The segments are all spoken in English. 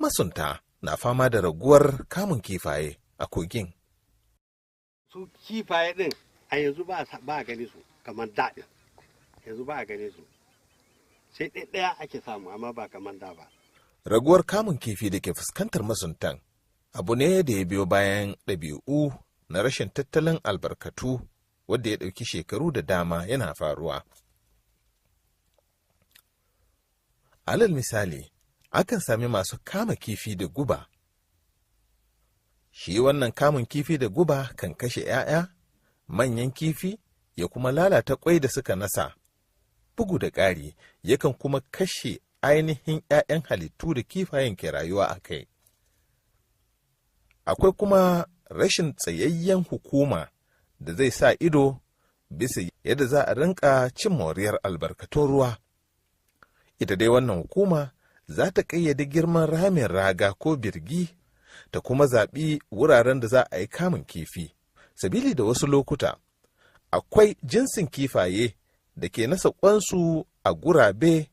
masunta na fama da raguwar kamun kifaye a kogin. Su kifaye din a yanzu ba a gani su kamar daɗin, yanzu ba a gani su sai ɗaya ake samu amma ba kamar da ba. Raguwar kamun kifi da ke fuskantar masuntan abu ne da ya biyo bayan ɗabi'u na rashin tattalin albarkatu wadda ya ɗauki shekaru da dama yana faruwa. Alal misali, akan sami masu kama kifi da guba. Shi wannan kamun kifi da guba kan kashe 'ya'ya, manyan kifi, ya kuma lalata ƙwai da suka nasa. Bugu da ƙari, yakan kuma kashe ainihin 'ya'yan halittu da kifayen ke rayuwa a kai. Akwai kuma rashin tsayayyen hukuma da zai sa ido bisa yadda za a rinka cin moriyar albarkatun ruwa. Ita dai wannan hukuma za ta ƙayyade girman ramin raga ko birgi ta kuma zaɓi wuraren da za a yi kamun kifi. Sabili da wasu lokuta, akwai jinsin kifaye da ke nasa ƙwansu a gurabe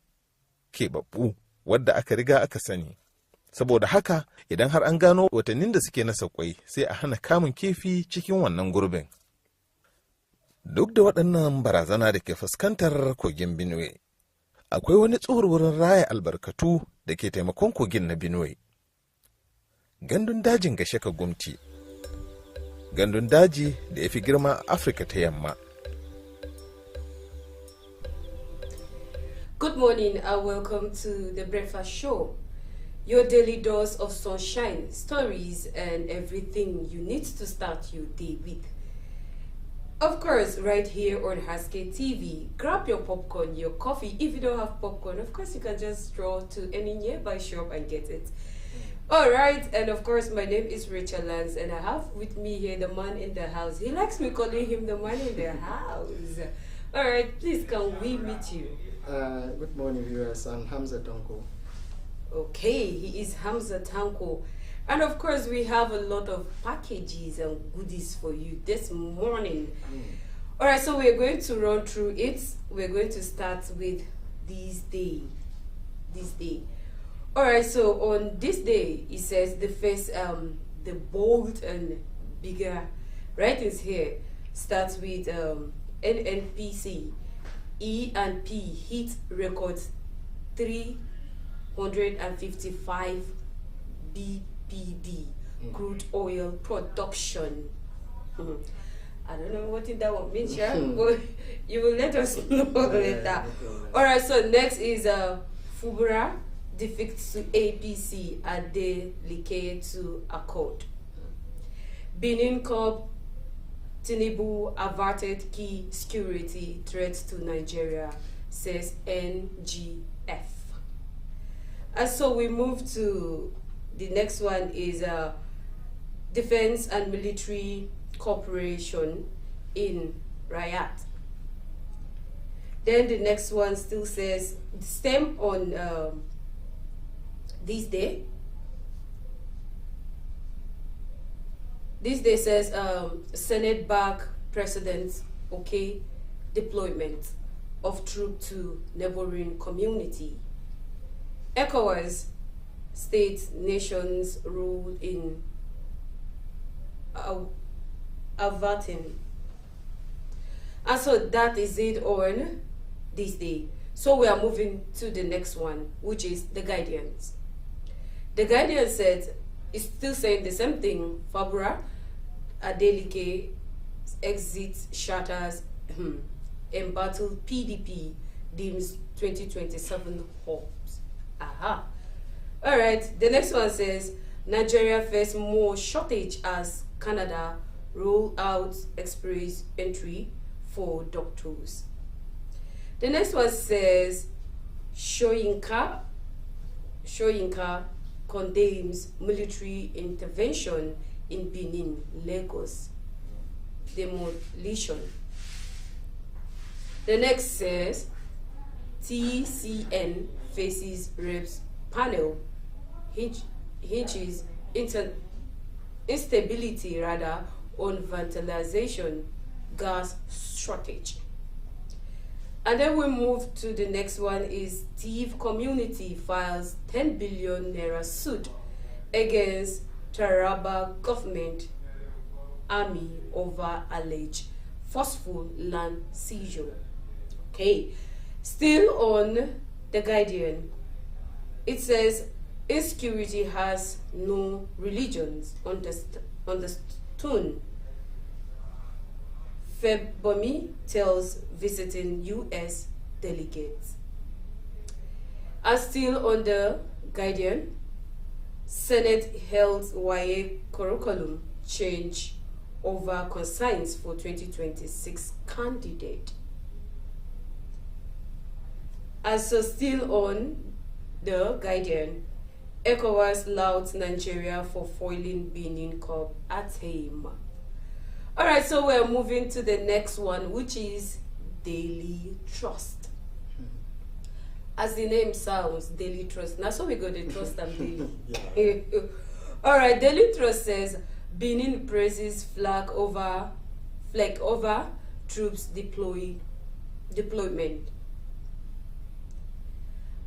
keɓaɓɓu wadda aka riga aka sani. Saboda haka, idan har an gano watannin da suke nasa ƙwai, sai a hana kamun kifi cikin wannan gurbin. Duk da waɗannan barazana da ke fuskantar kogin Benue, akwai wani wurin raya albarkatu da ke taimakon kogin na Benue. Gandun dajin Gashaka Gumti, gandun daji da ya fi girma a Afirka ta Yamma. Good morning and welcome to the Breakfast Show, your daily dose of sunshine, stories and everything you need to start your day with. Of course, right here on Haske-Tv. Grab your popcorn, your coffee. If you don't have popcorn, of course, you can just stroll to any nearby shop and get it. All right, and of course, my name is Rachel Lance, and I have with me here the man in the house. He likes me calling him the man in the house. All right, please, can we meet you? Good morning, viewers. I'm Hamza Tanko. Okay, he is Hamza Tanko. And of course, we have a lot of packages and goodies for you this morning. All right, so we're going to run through it. We're going to start with this day. All right, so on this day, it says the first, the bold and bigger writings here starts with NNPC. E&P hit records 355 BPD crude oil production. I don't know what that one means, but you will let us know later. All right, so next is Fubra defects to APC and they decay to Accord. Benin Corp Tinubu averted key security threats to Nigeria, says NGF. And so we move to the next one is Defense and Military Cooperation in Riyadh. Then the next one still says, same on this day. This day says Senate back President okay deployment of troops to neighboring community. ECOWAS states nations rule in averting. And so that is it on this day. So we are moving to the next one, which is the Guardians. The Guardian said, it's still saying the same thing. Fabra Adeleke exit shatters embattled PDP deems 2027 hopes. Aha. All right. The next one says Nigeria faces more shortage as Canada roll out express entry for doctors. The next one says Shoyinka condemns military intervention in Benin, Lagos, demolition. The next says TCN faces reps panel, hinges instability on ventilation gas shortage. And then we move to the next one is Thief community files 10 billion naira suit against Taraba government army over alleged forceful land seizure. Okay, still on The Guardian, it says insecurity has no religions on the stone. Febomi tells visiting U.S. delegates. And still on The Guardian, Senate held YA curriculum change over concerns for 2026 candidate. And so still on The Guardian, ECOWAS louds Nigeria for foiling Benin Cup attainment. Alright, so we're moving to the next one, which is Daily Trust. As the name sounds, Daily Trust. Now, so we got the trust them daily. Alright, Daily Trust says Benin praises flag over troops deployment.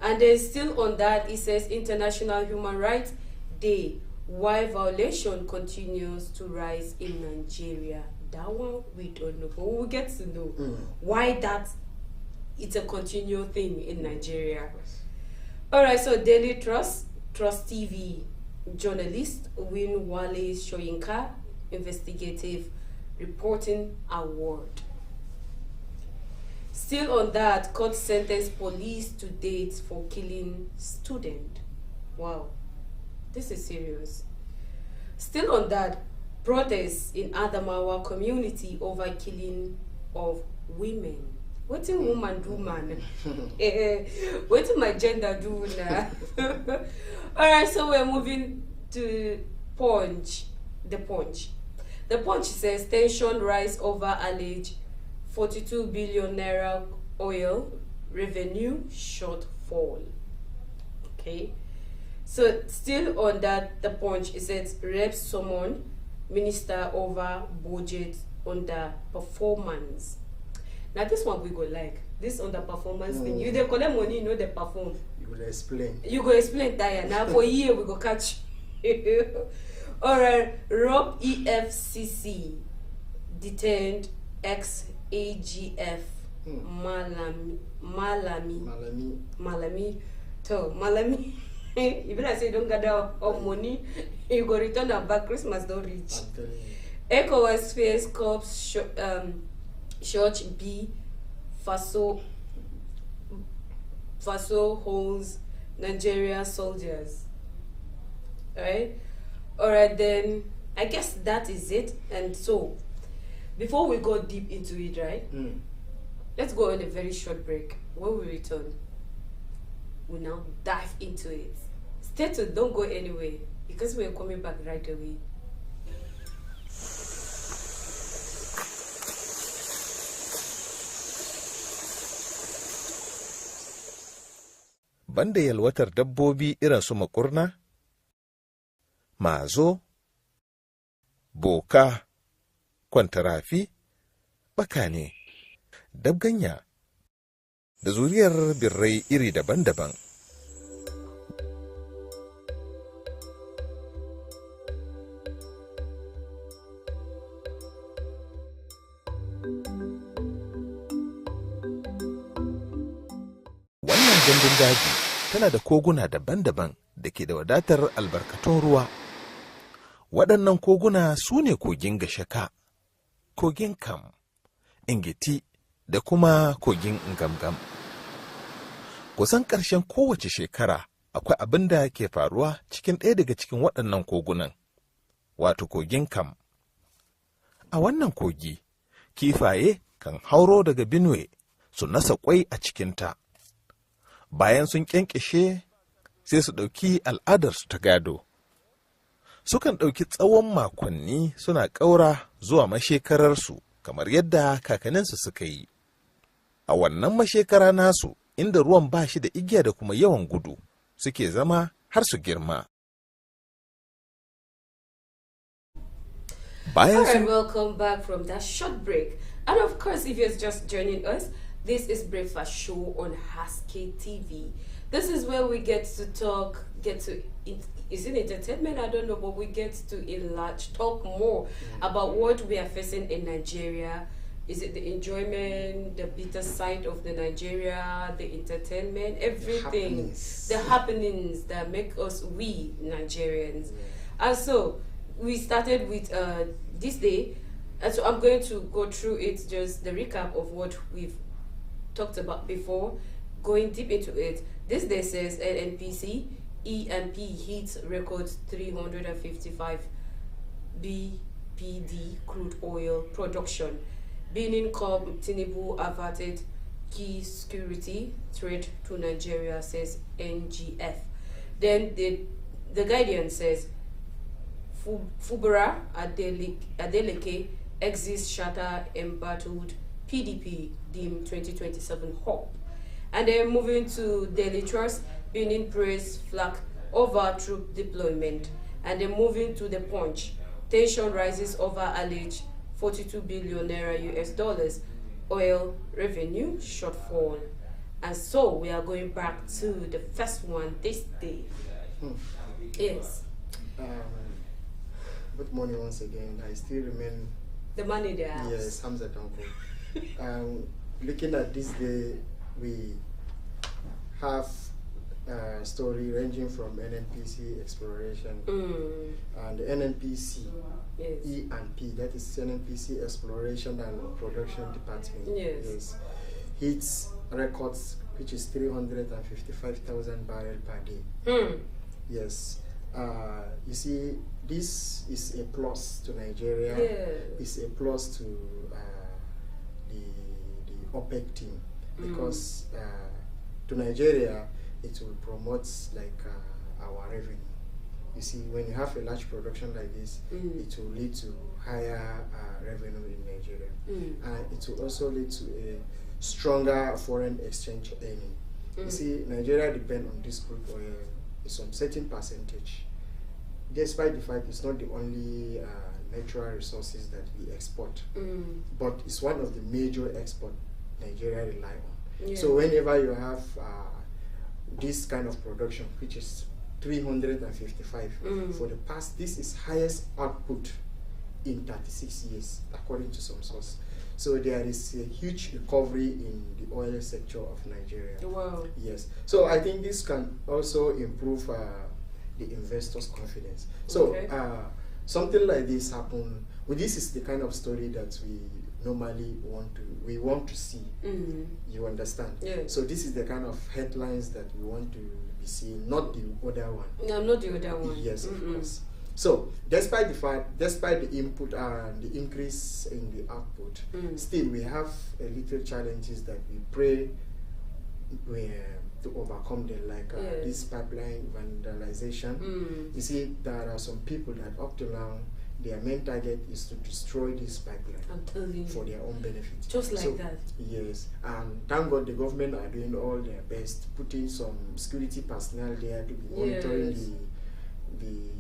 And then still on that, it says International Human Rights Day, why violation continues to rise in Nigeria. That one we don't know, but we'll get to know why that it's a continual thing in Nigeria. Alright, so Daily Trust TV journalist win Wale Soyinka Investigative Reporting Award. Still on that, court sentenced police to date for killing student. Wow, this is serious. Still on that, protests in Adamawa community over killing of women. What a woman do, man? What do my gender do now? Alright, so we're moving to Punch. The Punch says tension rise over alleged 42 billion naira oil revenue shortfall. Okay, so still on that, The Punch, it says reps summon minister over budget under performance. Now this one we go like this underperformance thing. You dey collect money, you know they perform. You will explain. You go explain that now for a year we go catch. Alright, Rob EFCC detained ex-AGF Malami. If I say don't gather up money, you go return them back. Christmas don't reach. ECOWAS face Corps Church B Faso holds Nigeria soldiers. Alright, then I guess that is it. And so before we go deep into it, right? Let's go on a very short break. When we return, we now dive into it. Stay tuned, don't go anywhere, because we're coming back right away. Banda yalwatar dabbobi irin su makurna, mazo, boka, kwantarafi, bakane, dabganya, da zuriyar birrai iri daban-daban. Wannan gandun daji tana da koguna daban-daban da ke da wadatar albarkatun ruwa. Waɗannan koguna su ne kogin Gashaka, kogin Kam, Ingiti da kuma kogin Ngamgam. Kusan ƙarshen kowace shekara akwai abin da ke faruwa cikin ɗaya daga cikin waɗannan kogunan, wato kogin Kam. A wannan kogi, kifaye kan hauro daga Benue su nasa ƙwai a cikinta. Bayan sun ƙyanƙyashe sai su ɗauki al'adarsu ta gado. Sukan ɗauki tsawon makonni suna ƙaura zuwa mashekararsu kamar yadda kakanninsu suka yi. A wannan mashekara nasu, inda ruwan ba shi da igiya da kuma yawan gudu, suke zama har su girma. Alright, welcome back from that short break. And of course, if you're just joining us, This is Breakfast Show on Haske-Tv. This is where we get to talk, is it entertainment? I don't know, but we get to talk more about what we are facing in Nigeria. Is it the enjoyment, the bitter side of the Nigeria, the entertainment, everything, the happenings that make us we Nigerians. And so we started with this day, and so I'm going to go through it, just the recap of what we've talked about before, going deep into it. This day says NNPC E&P hits records 355 BPD crude oil production. Benin Corp Tinubu averted key security threat to Nigeria, says NGF. Then the Guardian says Fubara Adeleke exits shatter embattled PDP deemed 2027 hope. And then moving to Daily Trust, Benin praise flag over troop deployment. And then moving to the Punch, tension rises over alleged 42 billion naira US dollars oil revenue shortfall. And so we are going back to the first one this day. Yes. Good morning once again. I still remain the money there. Yes, Hamza Tanko. Looking at this day, we have a story ranging from NNPC exploration and the NNPC E&P, that is NNPC Exploration and Production Department. Yes. Hits records, which is 355,000 barrels per day. Yes. You see, this is a plus to Nigeria. It's a plus to the OPEC team, because to Nigeria it will promote our revenue. You see, when you have a large production like this, it will lead to higher revenue in Nigeria, and it will also lead to a stronger foreign exchange earning. You see, Nigeria depends on this crude oil some certain percentage, despite the fact it's not the only natural resources that we export, but it's one of the major export Nigeria rely on. So whenever you have this kind of production, which is 355 for the past, this is highest output in 36 years according to some source. So there is a huge recovery in the oil sector of Nigeria. Wow. Yes. So I think this can also improve the investors' confidence. So something like this happen. Well, this is the kind of story that we normally want to see. You understand? Yeah. So this is the kind of headlines that we want to be seeing, not the other one. No, not the other one. Yes, of course. So despite the input and the increase in the output, still we have a little challenges that we pray to overcome them, like this pipeline vandalization. You see, there are some people that up to now, their main target is to destroy this pipeline for their own benefit. Just like that. Yes, and thank God the government are doing all their best, putting some security personnel there to be monitoring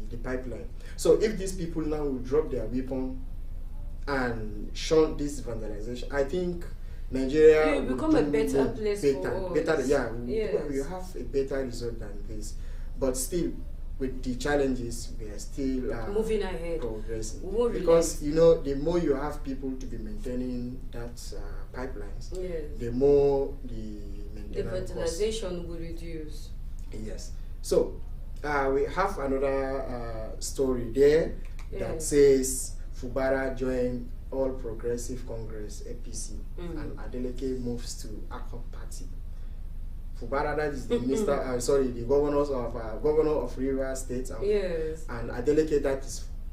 the pipeline. So if these people now will drop their weapon and shun this vandalization, I think Nigeria will become a better place for us. We have a better result than this. But still, with the challenges, we are still moving ahead, progressing. Because you know, the more you have people to be maintaining that pipelines, the more the maintenance fertilization will reduce. Yes. So we have another story there that says Fubara joined All Progressive Congress (APC) and Adeleke moves to Accord Party. Fubara, that is the minister, the governor of Rivers State, and Adeleke,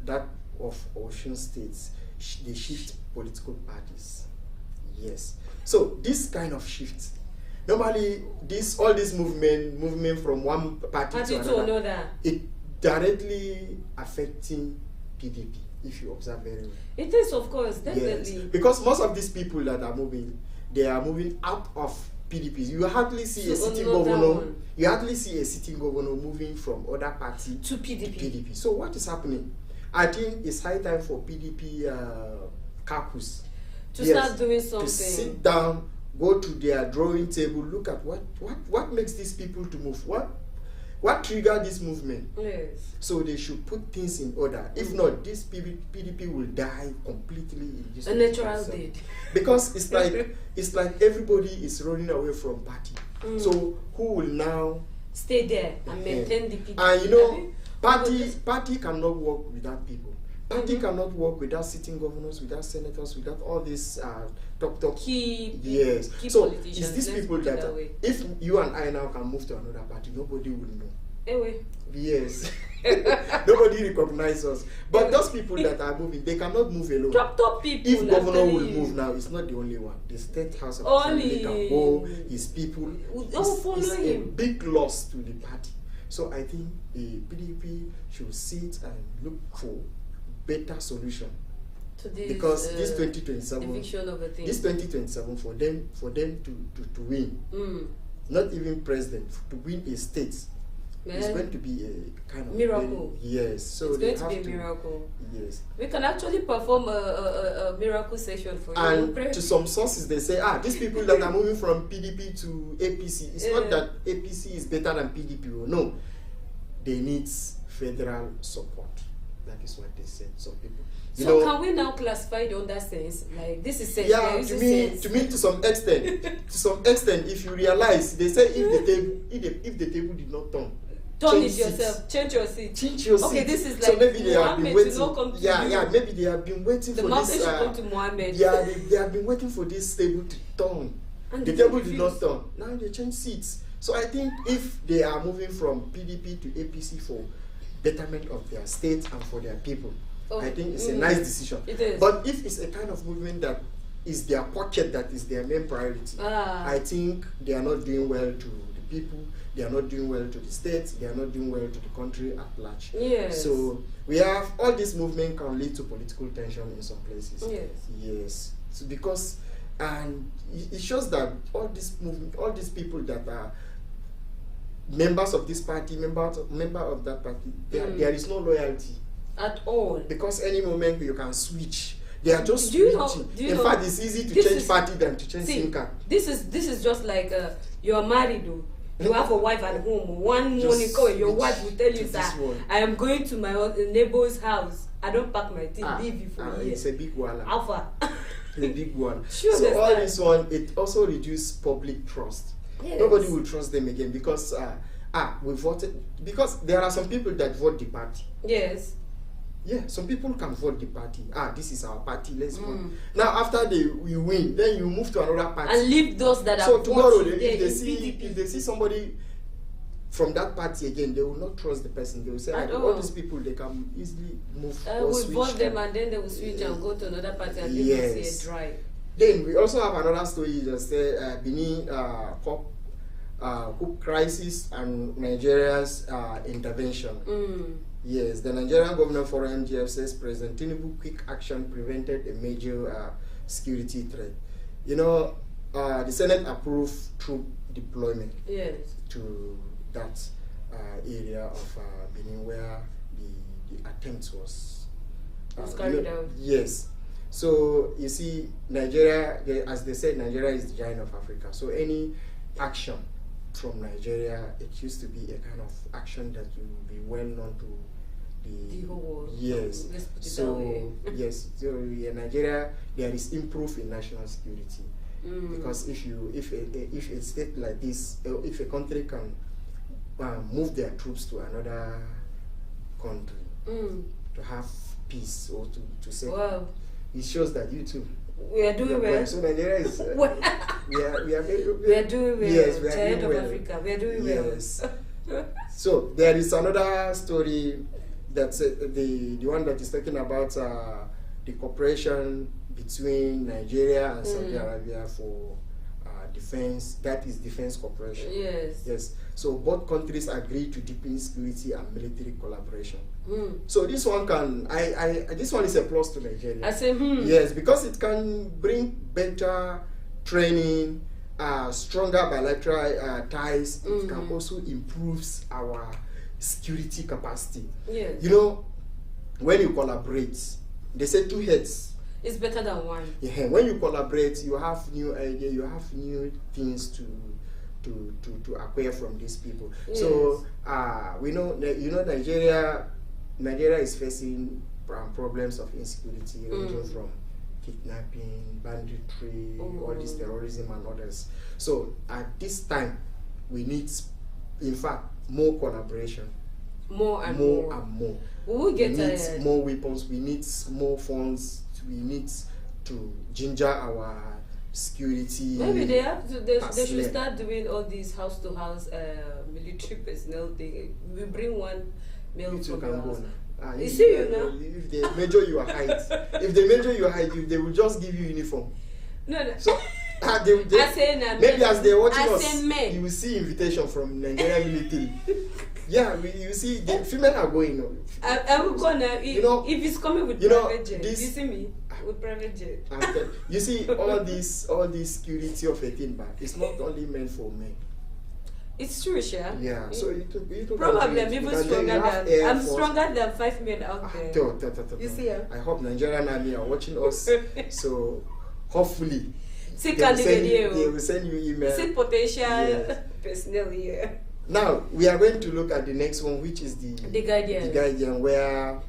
that of Osun State. They shift political parties. Yes. So this kind of shift, normally all this movement from one party to another, it directly affecting PDP. If you observe very well, it is, of course, definitely. Yes. Because most of these people that are moving, they are moving out of PDP. You hardly see a sitting governor. You hardly see a sitting governor moving from other party to PDP. So what is happening? I think it's high time for PDP caucus to start doing something. To sit down go to their drawing table, look at what makes these people to move, what triggered this movement. Yes. So they should put things in order. If not, this PDP will die completely in this A natural death. Because it's like everybody is running away from party. So who will now stay there and maintain the PDP? And you know, party cannot work without people. Party cannot work without sitting governors, without senators, without all these key so politicians. it's these people that if you and I now can move to another party, nobody will know. Anyway. Yes. Nobody recognizes us. But those people that are moving, they cannot move alone. Top people. If governor will move now, it's not the only one. The State House of Assembly can go, his people. It's a big loss to the party. So I think the PDP should sit and look for better solution. To this, because this 2027, this 2027 for them to win, not even president, to win a state. It's going to be a kind of miracle. Yes, so it's going to be a miracle. Yes, we can actually perform a miracle session for you. And to some sources, they say, these people that are moving from PDP to APC, it's not that APC is better than PDP. No, they need federal support. That is what they said. Some people. So can we now classify it on that sense? Like this is sense. Yeah, to me, to some extent, if you realize, they say if the table did not turn it yourself, change your seat. Change your seat. Okay, this is like so maybe they have been waiting. Maybe they have been waiting for this. The mountain should come to Mohammed. Yeah, they have been waiting for this table to turn. And the table did not turn. Now they change seats. So I think if they are moving from PDP to APC for betterment of their state and for their people, I think it's a nice decision. It is. But if it's a kind of movement that is their pocket, that is their main priority, I think they are not doing well to the people, they are not doing well to the states, they are not doing well to the country at large. Yes. So we have all this movement can lead to political tension in some places. Yes. Yes. So because and it shows that all this movement, all these people that are members of this party, member of that party, there is no loyalty at all. Because any moment you can switch. They are just switching. In fact, it's easy to change party than to change SIM card. This is just like you are married though. You have a wife at home. One morning call, your wife will tell you that I am going to my neighbor's house. I don't pack my thing, leave you for here. It's a big one. Alpha. A big one. Sure, so all this one, it also reduces public trust. Yes. Nobody will trust them again because we voted, because there are some people that vote the party. Yes. Yeah, some people can vote the party. This is our party, let's vote. Now after you win, then you move to another party. And leave those that so are tomorrow, voting. if they see somebody from that party again, they will not trust the person. They will say, all these people, they can easily move or switch. We vote them and then they will switch and go to another party and leave us here dry. Then we also have another story that says Benin coup crisis and Nigeria's intervention. Yes, the Nigerian governor for MGF says President Tinubu quick action prevented a major security threat. You know, the Senate approved troop deployment to that area of Benin where the attempt was carried out. Yes. So you see, Nigeria, as they said, Nigeria is the giant of Africa. So any action from Nigeria, it used to be a kind of action that will be well known to the whole world. Yes. Let's put it so that way. yes, so in Nigeria there is improve in national security because if a state like this, if a country can move their troops to another country to have peace or to say, it shows that you too. We are doing well. So Nigeria is we are doing well. Yes, we are Giant doing of well. Africa. We are doing yes. So there is another story that's the one that is talking about the cooperation between Nigeria and Saudi Arabia for defense. That is defense cooperation. Yes. Yes. So both countries agreed to deepen security and military collaboration. So this one this one is a plus to Nigeria. I say Yes, because it can bring better training, stronger bilateral ties. It can also improve our security capacity. Yes. You know, when you collaborate, they say two heads It's better than one. Yeah, when you collaborate, you have new ideas, you have new things to acquire from these people. Yes. So we know, Nigeria is facing problems of insecurity ranging from kidnapping, banditry, all this terrorism and others. So at this time, we need, in fact, more collaboration. More and more. We will get we need more weapons, we need more funds, we need to ginger our security. Maybe they have to. They should start doing all these house-to-house military personnel thing. We bring one male from your house. You see, if they measure your height, they will just give you uniform. No. So maybe as they're watching us, you will see invitation from Nigerian military. Yeah, you see, the female are going. I'm gonna. If it's coming with private jet, you see me with private jet. You see, all this security of a thing, but it's not only meant for men. It's true, Sha. Yeah. So you probably I'm even stronger than. I'm stronger than 5 men out there. You see, I hope Nigerian army are watching us. So hopefully. They will send you email. See potential personnel here. Now we are going to look at the next one, which is the Guardian, where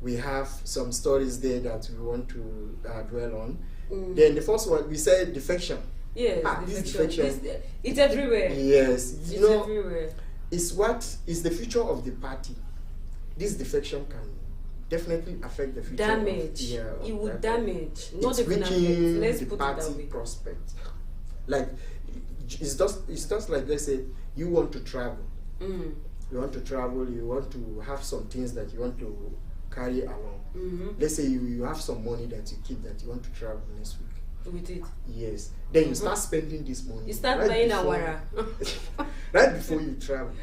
we have some stories there that we want to dwell on. Then the first one, we said defection. Yes, this defection. It's everywhere. Yes, it's everywhere. It's the future of the party. This defection can definitely affect the future. Damage. It would damage. Not even affect. Let's the put party it that way. prospect. Like it's just like, let's say you want to travel. You want to travel. You want to have some things that you want to carry along. Let's say you have some money that you keep that you want to travel next week. With it. Yes. Then you start spending this money. You start buying awara. Right before you travel.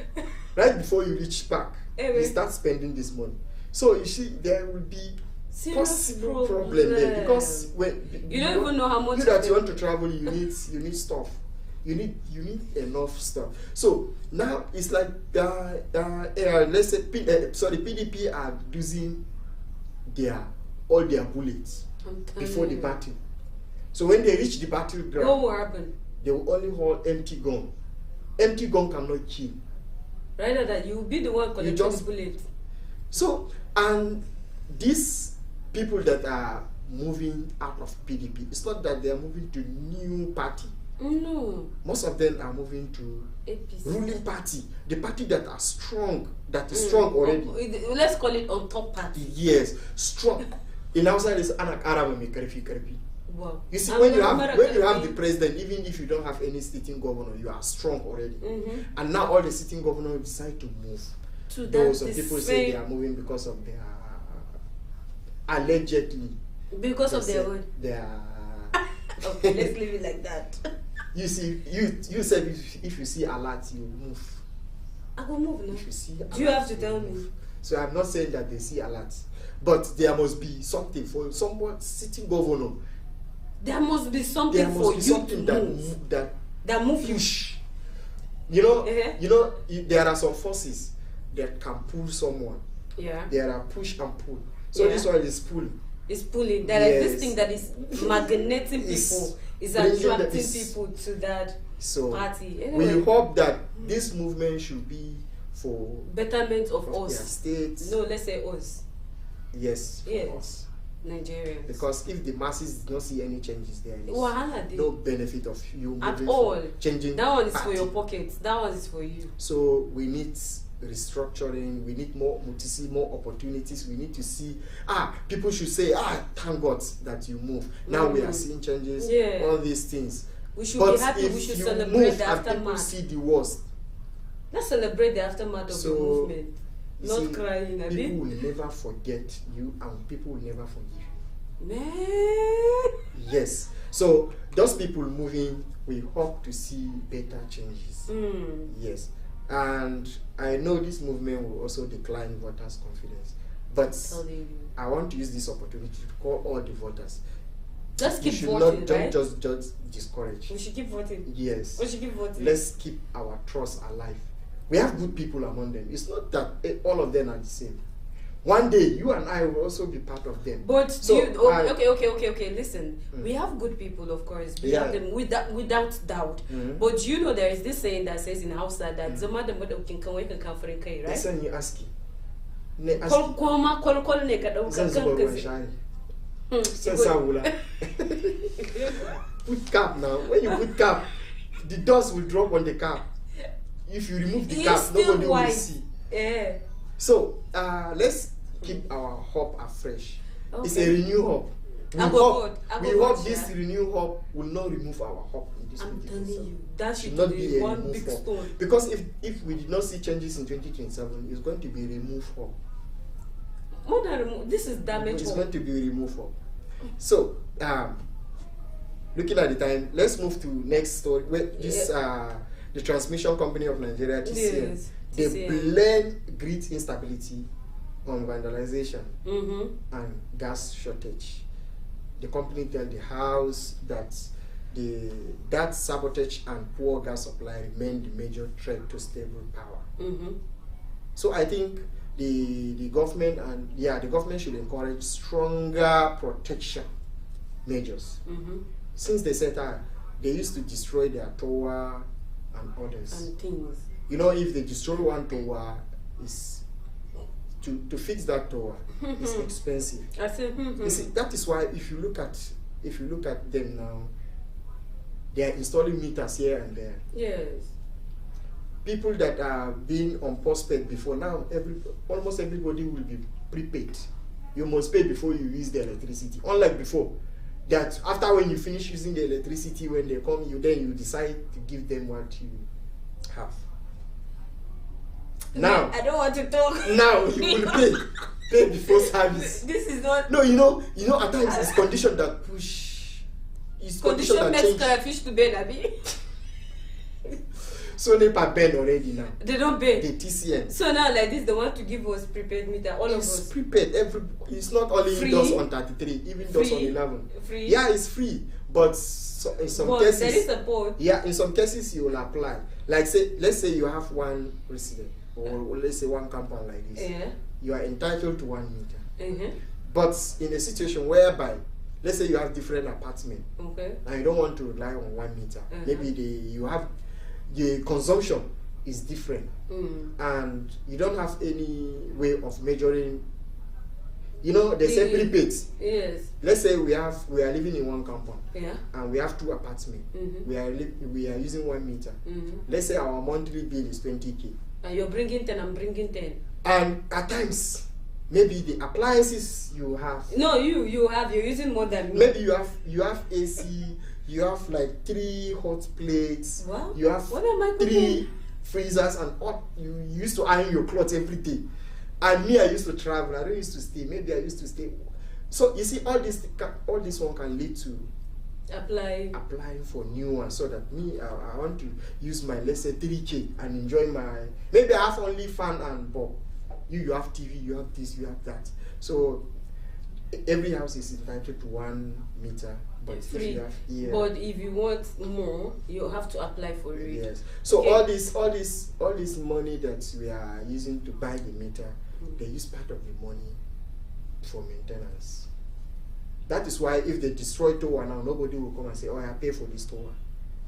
Right before you reach back. You start spending this money. So you see, there will be possible problem there, because when you don't even know how much that you want to travel, you need stuff. You need enough stuff. So now it's like let's say PDP are losing all their bullets before the battle. So when they reach the battleground, what will happen? They will only hold empty gun. Empty gun cannot kill. Rather than you will be the one collecting the bullets. So, and these people that are moving out of PDP, it's not that they are moving to new party. No. Most of them are moving to APC. Ruling party, the party that are strong, that is strong already. Let's call it on top party. Yes, strong. In outside is anak Arab me karfi. Wow. You see, when you have the president, even if you don't have any sitting governor, you are strong already. And now all the sitting governors decide to move. Some people say they are moving because of their allegedly. Because of their own. Okay, let's leave it like that. You see, you said if you see alert, you move. I will move now. If you see alert, you have to tell me. So I'm not saying that they see alert, but there must be something for someone sitting governor. There must be something for you something to move. That move you. You know, there are some forces that can pull someone. Yeah. There are push and pull. So this one is pull. It's pulling. There is this thing that is magneting people. Is attracting people to that party. Anyway, we hope that this movement should be for betterment of us. Their states. No, let's say us. Yes, for us. Nigerians. Because if the masses did not see any changes, there is no benefit of you moving at all. Changing. That one is party. for your pockets. That one is for you. So we need restructuring. We need to see more opportunities. We need to see people should say thank God that you move. Now we are seeing changes. Yeah. All these things. We should be happy. We should celebrate the aftermath. People see the worst. Let's celebrate the aftermath of the movement. Not crying. People will never forget you, and people will never forgive you. Man. Yes. So those people moving, we hope to see better changes. Yes. And I know this movement will also decline voters' confidence. But I want to use this opportunity to call all the voters. Just keep voting, don't just discourage. We should keep voting. Yes. We should keep voting. Let's keep our trust alive. We have good people among them. It's not that all of them are the same. One day, you and I will also be part of them. But So, okay. Listen, we have good people, of course. We have them without doubt. But you know, there is this saying that says in Hausa that Zama the mother can come for right? Listen, you ask. Put cap now. When you put cap, the dust will drop on the cap. If you remove the cap, nobody will see. Yeah. So let's keep our hope afresh. Okay. It's a renew hope. We hope this renew hope will not remove our hope in this. I'm telling you, that should not be one big hope. stone. Because if we did not see changes in 2027, it's going to be remove hope. More than remove, this is damage. It's going to be remove hope. So looking at the time, let's move to next story. This the transmission company of Nigeria, TCN, they blame grid instability on vandalization and gas shortage. The company tell the House that that sabotage and poor gas supply remain the major threat to stable power. So I think the government the government should encourage stronger protection measures. Since they said they used to destroy their tower and others. And things. You know, if they destroy one tower, is to fix that tower is expensive. I said, You see, that is why if you look at them now, they are installing meters here and there. Yes. People that are being on postpaid before now, almost everybody will be prepaid. You must pay before you use the electricity. Unlike before, that after when you finish using the electricity, when they come, you decide to give them what you have. Now, I don't want to talk. Now you will pay before service. This is not. No, you know. At times it's condition that push. It's condition that makes change. fish to bed, Abi. So NEPA bend already now. They don't bend. The TCN. So now like this, they want to give us prepaid meter. All of It's us. prepaid. It's not only Free? those on 33, even those on 11. Free. Yeah, it's free, but in some cases, there is support. Yeah, in some cases you will apply. Like let's say you have one resident, or let's say one compound like this. Yeah. You are entitled to 1 meter. But in a situation whereby, let's say you have different apartments, okay, and you don't want to rely on 1 meter. Maybe the consumption is different, and you don't have any way of measuring. You know, they say prepaid. Yes. Let's say we are living in one compound, and we have 2 apartments. We are using 1 meter. Let's say our monthly bill is 20K. And you're bringing 10, I'm bringing 10. And at times, maybe the appliances you have. No, you're using more than me. Maybe you have AC. You have like 3 hot plates. Wow. You have what am I 3 freezers, and you used to iron your clothes every day. And me, I used to travel. I don't used to stay. Maybe I used to stay. So you see, all this one can lead to applying for new ones. So that me, I want to use my, let's say, 3K and enjoy my. Maybe I have only fan and bulb. You have TV. You have this. You have that. So every house is entitled to 1 meter. But it's free. But if you want more, you have to apply for it. Yes. So all this money that we are using to buy the meter, they use part of the money for maintenance. That is why if they destroy tower now, nobody will come and say, "Oh, I pay for this tower."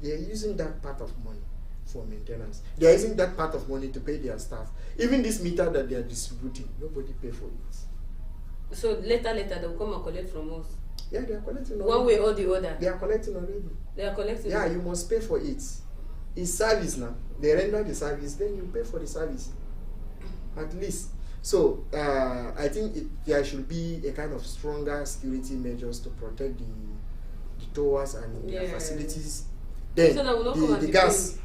They are using that part of money for maintenance. They are using that part of money to pay their staff. Even this meter that they are distributing, nobody pay for it. So later they will come and collect from us. Yeah, they are collecting already. One way or the other. They are collecting already. They are collecting. Yeah, you must pay for it. It's service now. They render the service, then you pay for the service. At least. So I think there should be a kind of stronger security measures to protect the towers and their facilities. Then so the gas.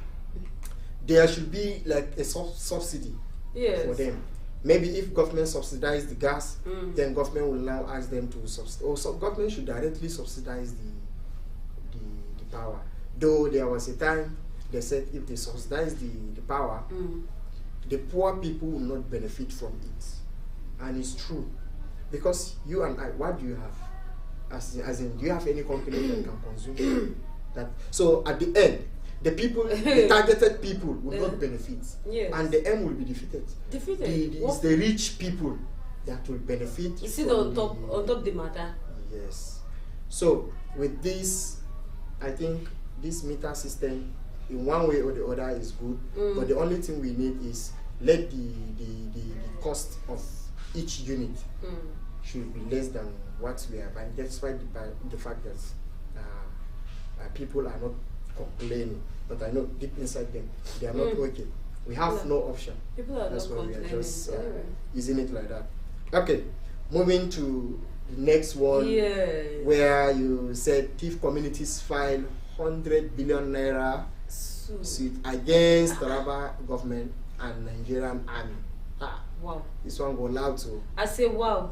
There should be like a subsidy for them. Maybe if government subsidize the gas, then government will now ask them to subsidize. Or some government should directly subsidize the power. Though there was a time they said if they subsidize the power, the poor people will not benefit from it. And it's true. Because you and I, what do you have? As in, do you have any company that can consume that? So at the end, the people, the targeted people will not benefit, and the M will be defeated. Defeated. It's the rich people that will benefit. Is it on top the matter? Yes. So with this, I think this meter system, in one way or the other, is good. But the only thing we need is let the cost of each unit should be less than what we are buying. Despite the fact that people are not complaining, but I know deep inside them they are not okay. We have no option. People are That's not why we complaining. are just using it like that. Okay, moving to the next one, where you said thief communities file 100 billion naira suit against Taraba government and Nigerian army. Wow. This one go loud too. I say wow.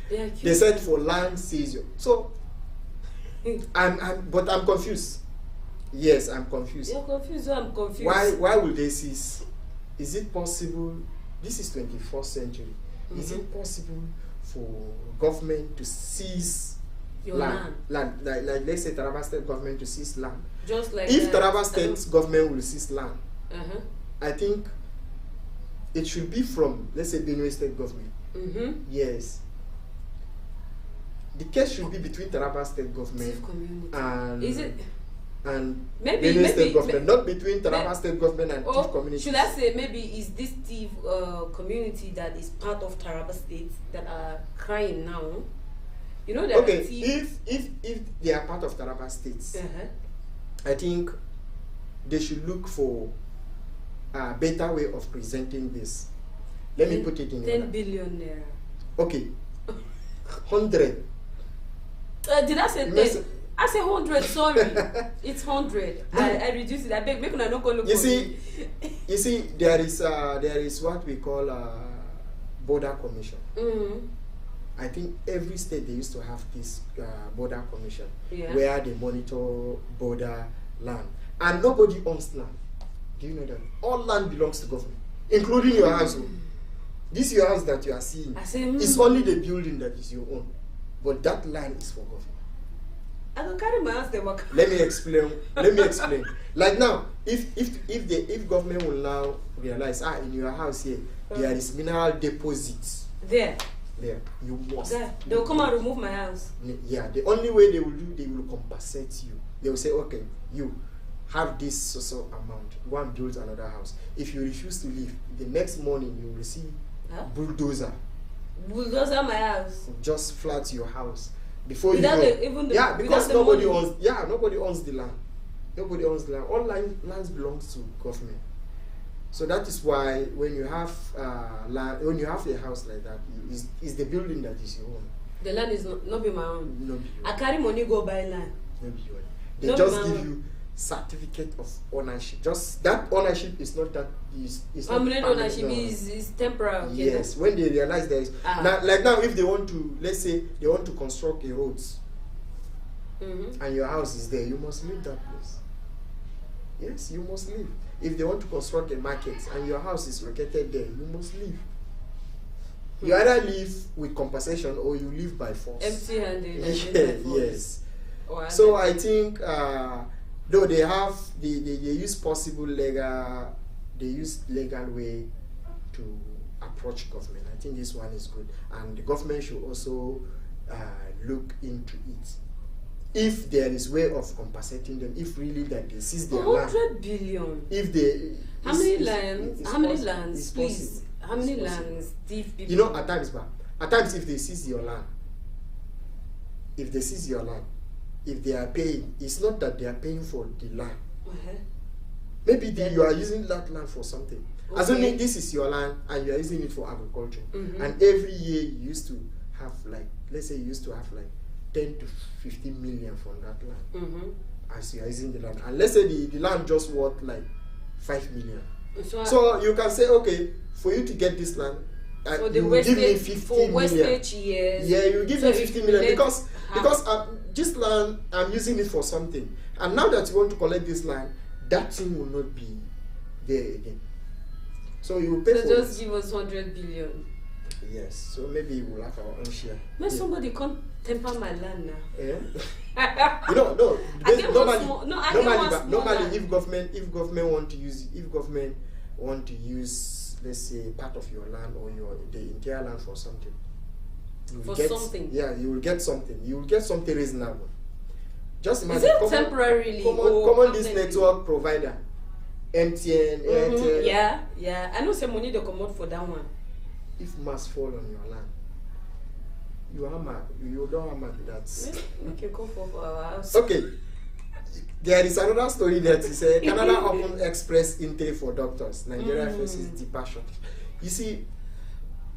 They said for land seizure. So but I'm confused. Yes, I'm confused. You're confused, so I'm confused. Why will they seize? Is it possible? This is 21st century. Is it possible for government to seize your land? Like let's say Taraba State government to seize land. Just like if Taraba State government will seize land, I think it should be from, let's say, Benue State government. Yes. The case should be between Taraba State government and maybe Benue State government, not between Taraba State government and thief community. Should I say maybe is this thief community that is part of Taraba State that are crying now? You know that. Okay, if they are part of Taraba State, I think they should look for a better way of presenting this. Let me put it in 10 billion naira. Okay, 100. Did I say 10? I say 100. Sorry, it's 100. I reduced it. I beg, make una no go look. You see, there is what we call a border commission. I think every state they used to have this border commission where they monitor border land, and nobody owns land. Do you know that all land belongs to government, including your house? This your house that you are seeing. It's only the building that is your own, but that land is for government. I don't carry my house. They work. Let me explain. Like now, if government will now realize, in your house here there is mineral deposits. There, you must. They will come and remove my house. Yeah, the only way they will do, they will compensate you. They will say, okay, you have this so amount. Go and build another house. If you refuse to leave, the next morning you will see bulldozer my house. Just flat your house before without you know. Because nobody owns the land. Nobody owns the land. All lands belongs to government. So that is why when you have land, when you have a house like that, is the building that is your own. The land is not be my own. No be your I carry money go buy land. No be your own. They just give you certificate of ownership. Just that ownership is not that is permanent ownership is temporary. Yes, when they realize there is now, if they want to, let's say they want to construct a road, and your house is there, you must leave that place. Yes, you must leave. If they want to construct a market and your house is located there, you must leave. You either leave with compensation or you leave by force. Empty-handed. Yes. So I think though they use legal way to approach government. I think this one is good, and the government should also look into it. If there is way of compensating them, if really that they seize their land. 100 billion. If they how many lands, please? How many lands? You know, at times if they seize your land, if they are paying, it's not that they are paying for the land. Maybe you are using that land for something. Assuming this is your land and you are using it for agriculture, and every year you used to have let's say you used to have 10 to 15 million from that land as you are using the land, and let's say the land just worth 5 million. So you can say, okay, for you to get this land, you will give me 15 million. Yeah, you give me 15 million because this land I'm using it for something, and now that you want to collect this land, that thing will not be there again. So you will pay for just give us 100 billion. Yes, so maybe we'll have our own share. May somebody come temper my land now. Yeah. Normally, if government want to use let's say, part of your land or the entire land for something. You will For something? Yeah, you will get something. You will get something reasonable. Just imagine. Is it temporarily? Common this network provider, MTN, Airtel. Yeah. I know some money they come out for that one. If mass fall on your land, you don't hammer that. Okay, go for our house. Okay. There is another story that is Canada open express intake for doctors. Nigeria faces departure. You see,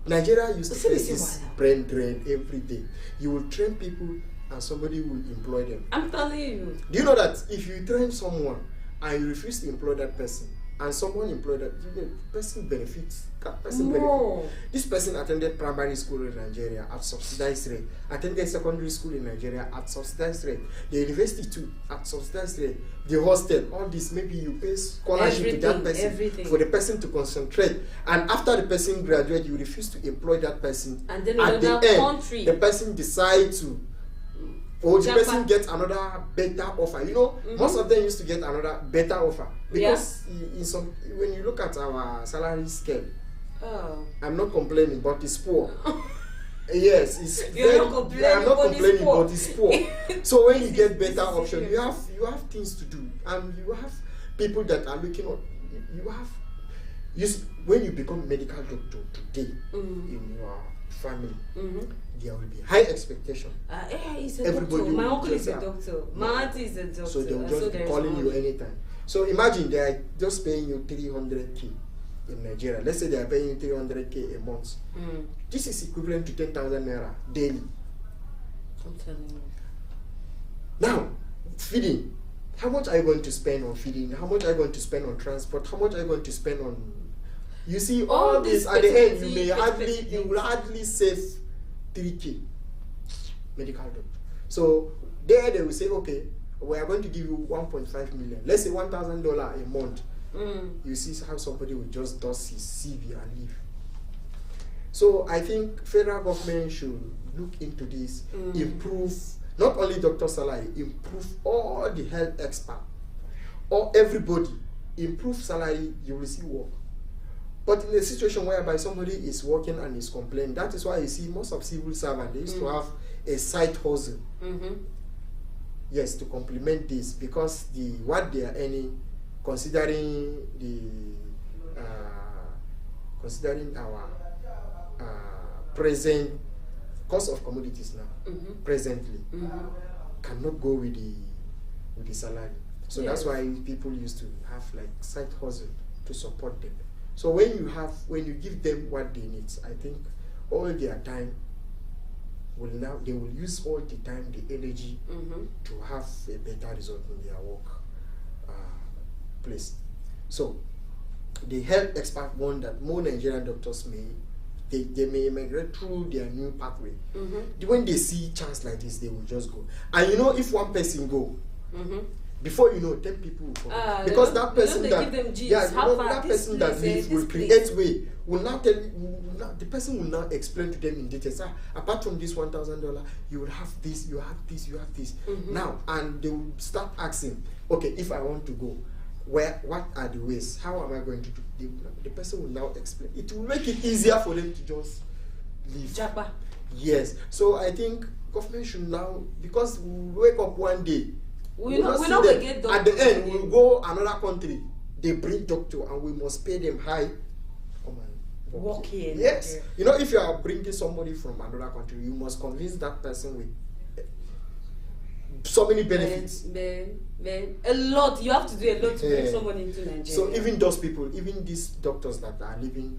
Nigeria used to face this brain drain every day. You will train people and somebody will employ them. I'm telling you. Do you know that if you train someone and you refuse to employ that person, and someone employed that, the person benefits. That person benefits. This person attended primary school in Nigeria at subsidized rate, attended secondary school in Nigeria at subsidized rate, the university too at subsidized rate, the hostel, all this. Maybe you pay scholarship to that person for the person to concentrate, and after the person graduates, you refuse to employ that person. And then at the end, the person decides to. Or the person gets another better offer. You know, most of them used to get another better offer because when you look at our salary scale, I'm not complaining, but it's poor. Yes, it's I'm not complaining, but it's poor. So when you get better option, you have things to do, and you have people that are looking at when you become medical doctor today in your family. There will be high expectation. He's a doctor. My uncle is a doctor. My auntie is a doctor. So they will just be calling you anytime. So imagine they are just paying you 300k in Nigeria. Let's say they are paying you 300k a month. This is equivalent to 10,000 naira daily. I'm telling you. Now, feeding. How much are you going to spend on feeding? How much are you going to spend on transport? How much are you going to spend on? You see, all this at the end, you will hardly save 3k medical doctor. So there they will say, okay, we are going to give you 1.5 million. Let's say $1,000 a month. You see how somebody will just dust his CV and leave. So I think federal government should look into this, improve not only doctor salary, improve all the health experts, or everybody, improve salary, you will see work. But in a situation whereby somebody is working and is complaining, that is why you see most of civil servants, they used to have a side hustle. Yes, to complement this, because what they are earning, considering our present cost of commodities now, presently, cannot go with the salary. So that's why people used to have like side hustle to support them. So when you give them what they need, I think all their time they will use all the time, the energy to have a better result in their work place. So the health expert want that more Nigerian doctors they may migrate through their new pathway. When they see chance like this, they will just go. And you know, if one person go, before you know, 10 people will follow. Because that person that person that leaves will create way. Will now tell the person will now explain to them in detail. Apart from this $1,000, you will have this, you have this, you have this. Now, and they will start asking, okay, if I want to go, what are the ways? How am I going to do? The person will now explain. It will make it easier for them to just leave. Japa. Yes. So I think government should now, because we wake up one day, we not get doctor. At the end, we'll go another country. They bring doctor and we must pay them high. Work here. Yes. You know, if you are bringing somebody from another country, you must convince that person with so many benefits. A lot. You have to do a lot to bring somebody into Nigeria. So even those people, even these doctors that are living,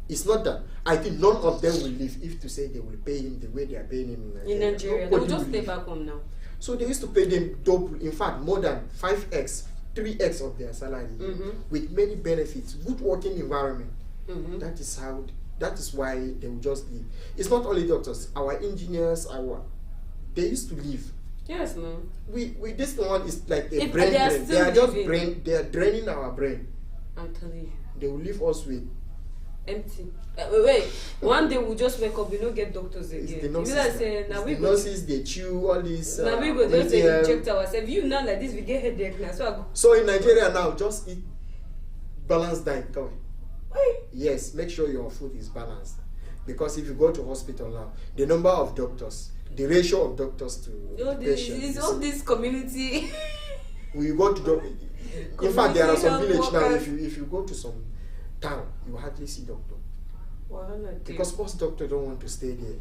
it's not that. I think none of them will leave if to say they will pay him the way they are paying him in Nigeria. They will just stay back home now. So they used to pay them double, in fact, more than 5x, 3x of their salary, with many benefits, good working environment. That is why they will just leave. It's not only doctors, our engineers, they used to leave. Yes, no. We this one is like a brain drain. They are just they are draining our brain. I'm telling you. They will leave us with empty. Wait, one day we'll just wake up, we don't get doctors again. The nurses, they chew all these. Now we go just inject ourselves. You know, like this, we get headache now. So in Nigeria now, just eat balanced diet. Come on. Yes, make sure your food is balanced. Because if you go to hospital now, the number of doctors, the ratio of doctors to patients. It's all this community. We go to in fact, there are some villages now. If you go to some town, you hardly see doctor. Because most doctors don't want to stay there.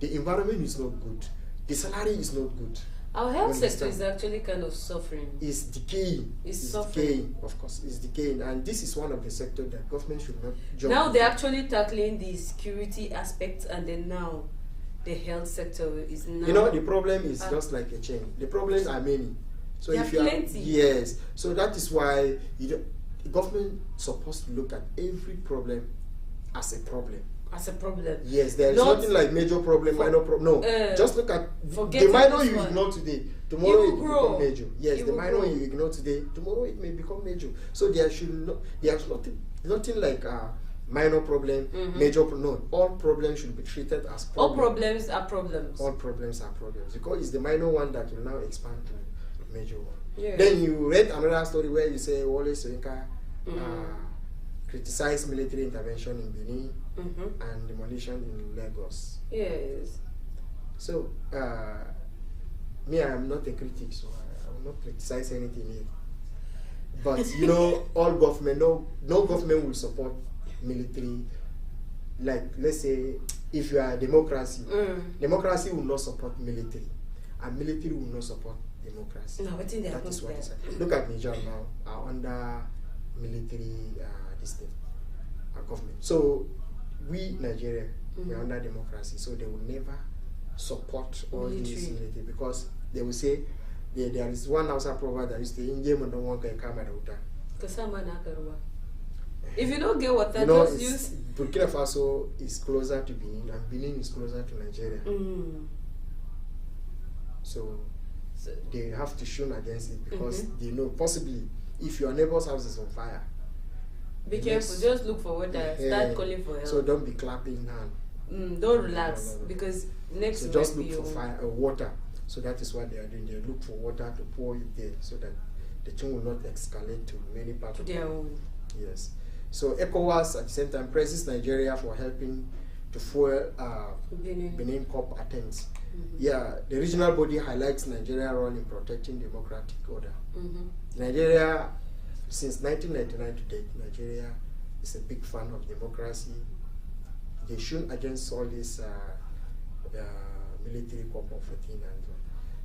The environment is not good. The salary is not good. Our health sector is actually kind of suffering. It's decaying. It's suffering. Decaying, of course. It's decaying. And this is one of the sectors that government should not jump. Now they're actually tackling the security aspect, and then now the health sector is now... You know, the problem is just like a chain. The problems are many. So there if are you plenty. Yes. So that is why the government is supposed to look at every problem as a problem. As a problem. Yes, there is nothing like major problem, minor problem. No, just look at the minor you ignore today. Tomorrow it will become major. Yes, the minor you ignore today, tomorrow it may become major. So there's nothing like minor problem, major problem. No, all problems should be treated as problems. All problems are problems. All problems are problems because it's the minor one that will now expand to major one. Yeah. Then you read another story where you say Wole Soyinka criticized military intervention in Benin and demolition in Lagos. Yes. So, me, I am not a critic, so I will not criticize anything here. But you know, all government, no government will support military. Like, let's say, if you are a democracy, democracy will not support military, and military will not support democracy. No, I think that is what is happening. Look at Niger now, are under military government. So we Nigeria, we are under democracy, so they will never support all these military because they will say there is one Hausa proverb that is the Indian and don't want to come out. If you don't get water, just use. Burkina Faso is closer to Benin, and Benin is closer to Nigeria. So they have to shun against it because they know possibly if your neighbor's house is on fire. Be careful, just look for water, start calling for help. So don't be clapping hand. Don't relax because next so just look for fire, water. So that is what they are doing. They look for water to pour it there so that the thing will not escalate to many parts of the world. Yes. So ECOWAS at the same time praises Nigeria for helping to fuel Benin Cup attempts. Yeah, the regional body highlights Nigeria's role in protecting democratic order. Nigeria, since 1999 to date, Nigeria is a big fan of democracy. They shun against all this military coup of 14 and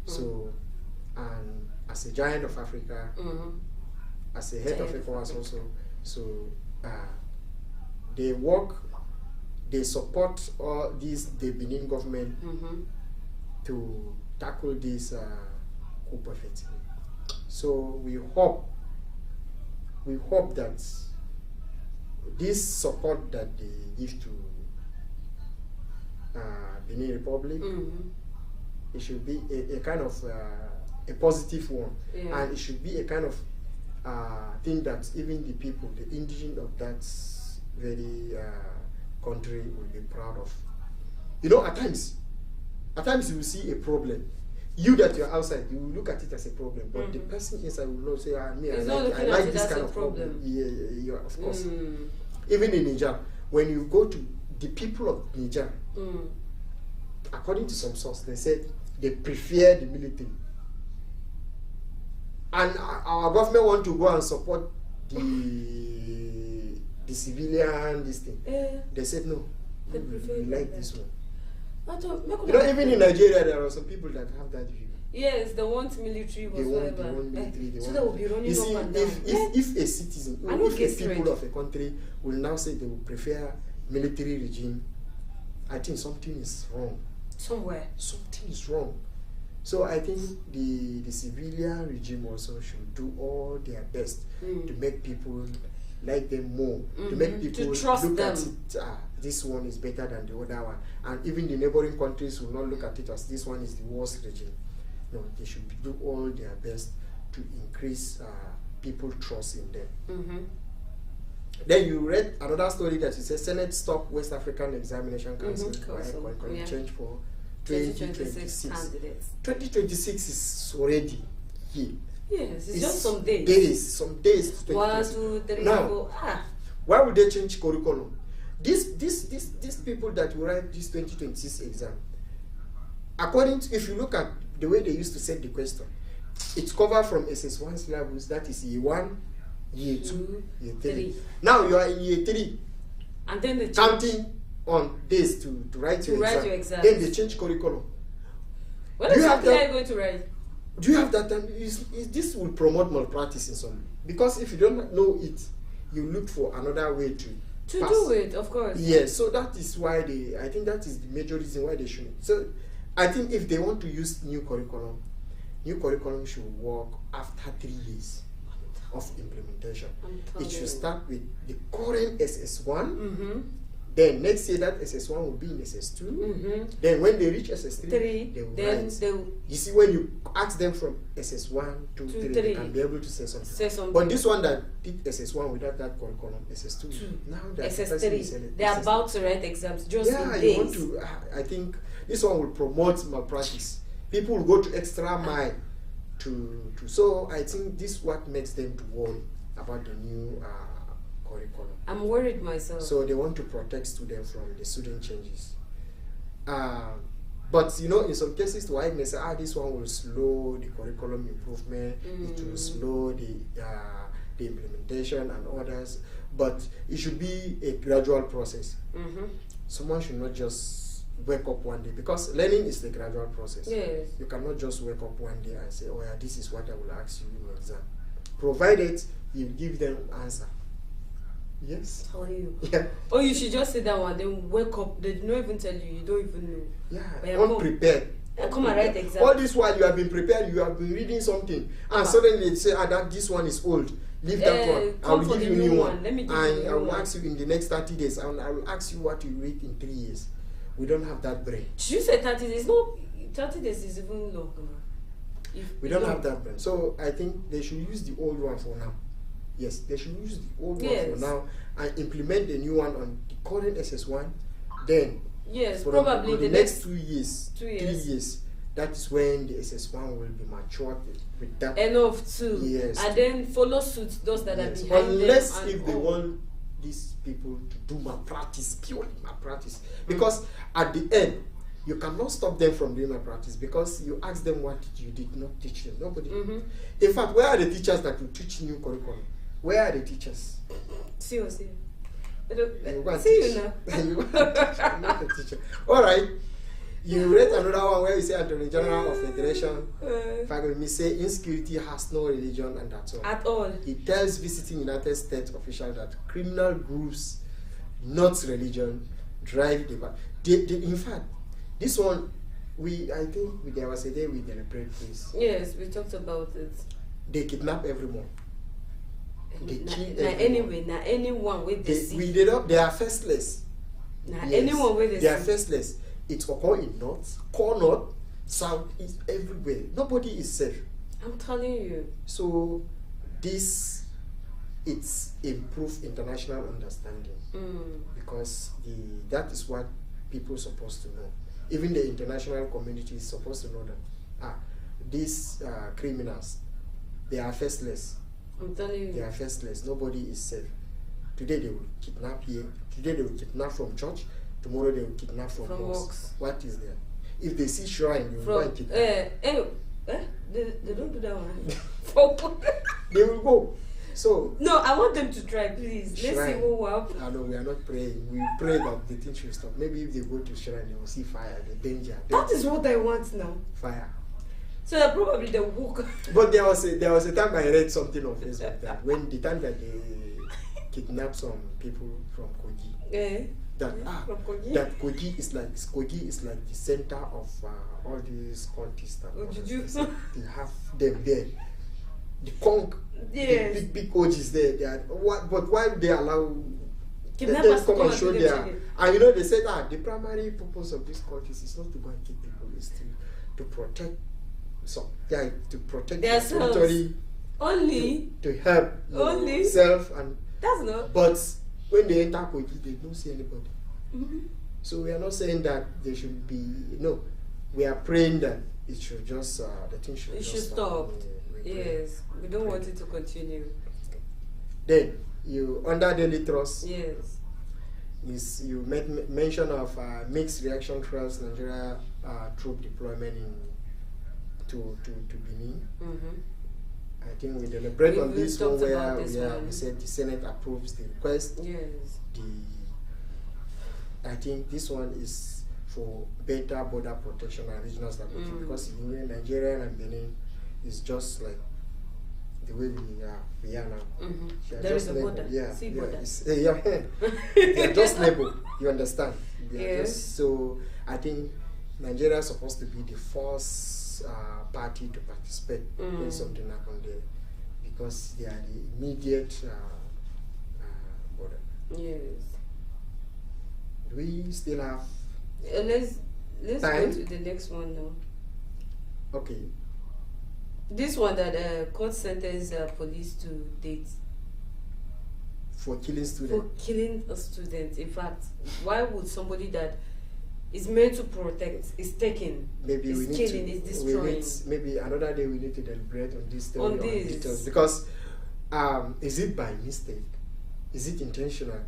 so, and as a giant of Africa, as a head of ECOWAS also, so they support all the Benin government to tackle this coup effectively. So we hope that this support that they give to Benin Republic, it should be a kind of a positive one, and it should be a kind of thing that even the people, the indigenous of that very country will be proud of. You know, at times you will see a problem. You that you're outside, you will look at it as a problem, but the person inside will not say, I like this kind of problem. Yeah, of course. Even in Niger, when you go to the people of Niger, according to some source, they said they prefer the military. And our government want to go and support the civilian, this thing. They said no, we like this one. You know, even in Nigeria, there are some people that have that view. Yes, they want military whatsoever. They want military. So they will be running up and down. If a citizen, if a people of a country will now say they will prefer military regime, I think something is wrong. Somewhere. Something is wrong. So I think the civilian regime also should do all their best to make people like them more, to make people to trust look them. at it, this one is better than the other one. And even the neighboring countries will not look at it as this one is the worst regime. No, they should do all their best to increase people's trust in them. Then you read another story that it says Senate stop West African Examination Council change for 2026 candidates. 2026 is already here. Yes, it's just some days. Some days. 1, 2, 3, now, 4. Why would they change curriculum? These people that will write this 2026 exam, according to, if you look at the way they used to set the question, it's covered from SS1 syllabus, that is year 1, year 2, year 3. Now you are in year 3. And then they counting on days to write your exam. Then they change curriculum. What exactly are you going to write? Do you have that time? This will promote malpractice in some, because if you don't know it, you look for another way to pass. Do it, of course. Yes, so that is why I think that is the major reason why they shouldn't. So I think if they want to use new curriculum should work after 3 years of implementation. It should start with the current SS1. Then next year that SS1 will be in SS2. Then when they reach SS3, they will write. You see, when you ask them from SS1 to 3, they can be able to say something. But this one that did SS1 without that curriculum, SS2, now that SS3, they are about to write exams just in days. You want to, I think this one will promote malpractice. People will go to extra mile to so I think this is what makes them to worry about the new curriculum. I'm worried myself. So they want to protect students from the student changes. But you know, in some cases, the white may say, this one will slow the curriculum improvement, it will slow the implementation and others. But it should be a gradual process. Someone should not just wake up one day, because learning is the gradual process. Yes. You cannot just wake up one day and say, oh yeah, this is what I will ask you in the exam. Provided you give them answer. Yes. Tell you. Yeah. Or you should just sit down and then wake up. They do not even tell you. You don't even know. Yeah. Unprepared. Come and write the exam. All this while you have been prepared, you have been reading something, and suddenly they say, that this one is old. Leave that one. I will give you a new one. Let me give and I will ask you in the next 30 days. And I will ask you what you read in 3 years. We don't have that brain. You said 30 days. No, 30 days is even longer. We don't have that brain. So I think they should use the old one for now. Yes, they should use the old one for now and implement the new one on the current SS1. Then, probably the next 2 years, 3 years, that is when the SS1 will be matured with that. Enough to. Yes. And then follow suit those that are behind Unless them. If they want these people to do malpractice, purely malpractice. Because at the end, you cannot stop them from doing malpractice, because you ask them what you did not teach them. Nobody. In fact, where are the teachers that will teach new curriculum? Where are the teachers? See you now. I'm not a teacher. All right. You read another one where you say Attorney General of Federation, Fagami say insecurity has no religion and that's all. At all. He tells visiting United States officials that criminal groups, not religion, drive the in fact, this one, I think there was a day we deliberate this. Yes, we talked about it. They kidnap everyone. They kill everyone. Anyway, anyone with the they are faceless. Anyone with they are faceless. It occurs in north, core north, south, east, everywhere. Nobody is safe. I'm telling you. So it's improved international understanding, because that is what people are supposed to know. Even the international community is supposed to know that these criminals, they are faceless. I'm telling you. They are faceless. Nobody is safe. Today they will kidnap here. Today they will kidnap from church. Tomorrow they will kidnap from mosque. What is there? If they see shrine, they will go and kidnap. They don't do that one. They will go. So no, I want them to try, please. Shrine. Let's see what will happen. No, we are not praying. We pray that the thing should stop. Maybe if they go to shrine, they will see fire, the danger. That is what I want now. Fire. So that probably they walk. But there was a time I read something on Facebook that when the time that they kidnapped some people from Kogi. That Kogi is like the center of all these cultists. They have them there. The conch, the big OGs there. But why they allow kidnappers come and show their? And they said the primary purpose of this cultists is not to go and kill people, it's to protect. So to protect their territory, only to help only self and that's not. But when they enter Kogi, they don't see anybody. So we are not saying that they should be. No, we are praying that it should just the thing should. It should stop. Yes, we don't want it to continue. Then you under daily trust. Yes. You made mention of mixed reaction trials Nigeria troop deployment to Benin. I think we deliberate on this one where we said the Senate approves the request. Yes. I think this one is for better border protection and regional stability because in Nigeria and Benin is just like the way we are now. There is a border. They are just neighbor. You understand? Yes. So I think Nigeria is supposed to be the first party to participate in something happen there because they are the immediate border. Yes. Do we still have? Let's time? go to the next one now. Okay. This one that court sentenced police to date for killing students. For killing a student. In fact, why would somebody that is meant to protect is taken? Maybe is we need killing, to. is destroying. Maybe another day we need to deliberate on this story On this. details because is it by mistake? Is it intentional?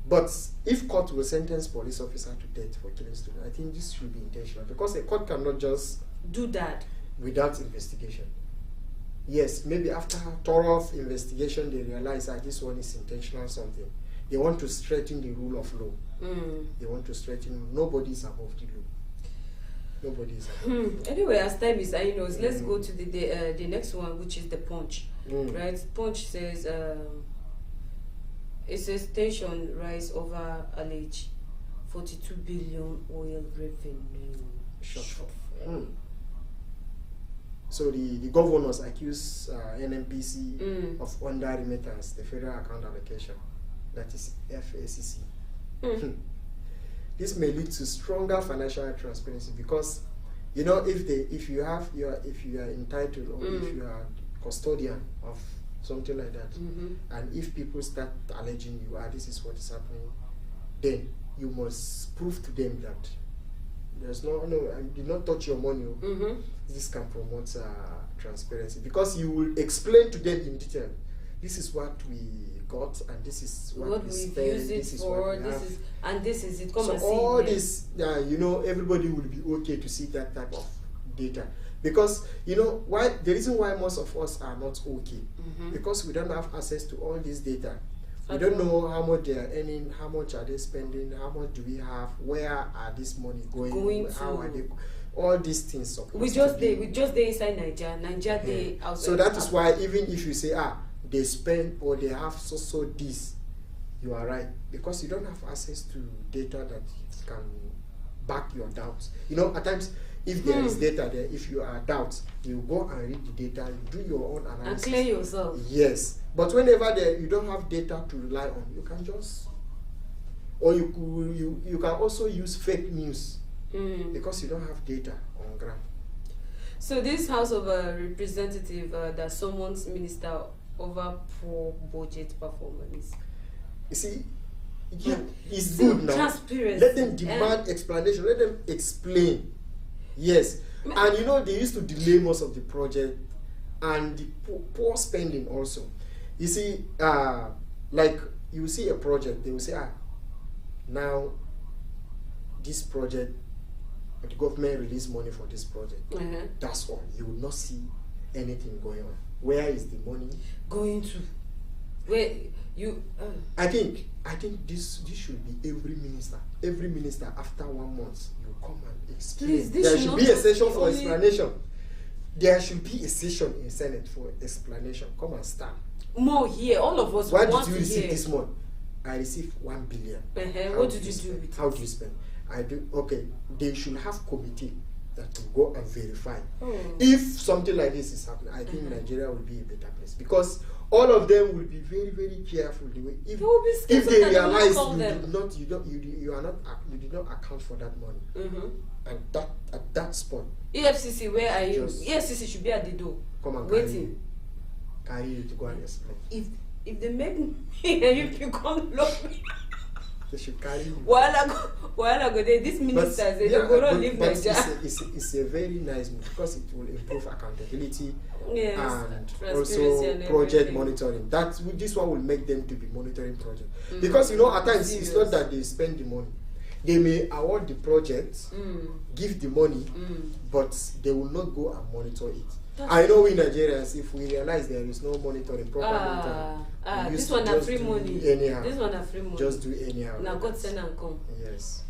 But if court will sentence police officer to death for killing students, I think this should be intentional because a court cannot just do that without investigation. Yes, maybe after thorough investigation they realize that this one is intentional something. They want to straighten the rule of law. They want to straighten. Nobody is above the law. Nobody is above the law. Anyway, as time is let's go to the next one, which is the Punch. Right? Punch says it says tension rise over alleged 42 billion oil revenue. So the governors accuse NNPC of under remittance, the federal account allocation, that is FACC. This may lead to stronger financial transparency because if you are entitled or if you are custodian of something like that, and if people start alleging you, this is what is happening, then you must prove to them that there's no, I did not touch your money. This can promote transparency because you will explain to them in detail. This is what we got, and this is what we spent. This is what we have. And this is it. Come so and see all this, everybody will be okay to see that type of data because why the reason why most of us are not okay because we don't have access to all this data. We don't know how much they are earning, how much are they spending, how much do we have, where are this money going how are they, all these things. We just they inside Nigeria they outside. So that is why even if you say they spend or they have so this, you are right because you don't have access to data that can back your doubts. At times if there is data there, if you are doubts, you go and read the data, you do your own analysis and clear yourself. Yes, but whenever you don't have data to rely on, you can just, or you can also use fake news because you don't have data on ground. So this House of Representative that summons minister over poor budget performance. You see, it's good now. Let them demand explanation. Let them explain. Yes, and they used to delay most of the project and the poor spending also. You see, like you see a project, they will say, now this project, the government release money for this project. That's all. You will not see anything going on. Where is the money going to? Where you? I think this should be every minister. Every minister after 1 month, you come and explain. Please, there should be a session for explanation. There should be a session in Senate for explanation. Come and stand. More here, all of us. What did you receive this month? I received 1 billion. What did you do with it? How do you spend? Okay. They should have committee that will go and verify. If something like this is happening, I think Nigeria will be a better place because all of them will be very, very careful. The way if they realize you did not account for that money, and that at that spot, EFCC, where are you? EFCC should be at the door. Come and waiting. Carry you to go and explain. If they make me if you come look me. They should carry you. While I go there, these ministers they don't go leave Nigeria. It's a very nice move because it will improve accountability Yes, and transparency also and project everything. monitoring. This one will make them to be monitoring project, because you know at times it's not that they spend the money. They may award the project, give the money, but they will not go and monitor it. I know we Nigerians, if we realize there is no monitoring, proper monitoring, this one a free money. anyhow. This one a free money. Just do anyhow. Now God send and come. Yes.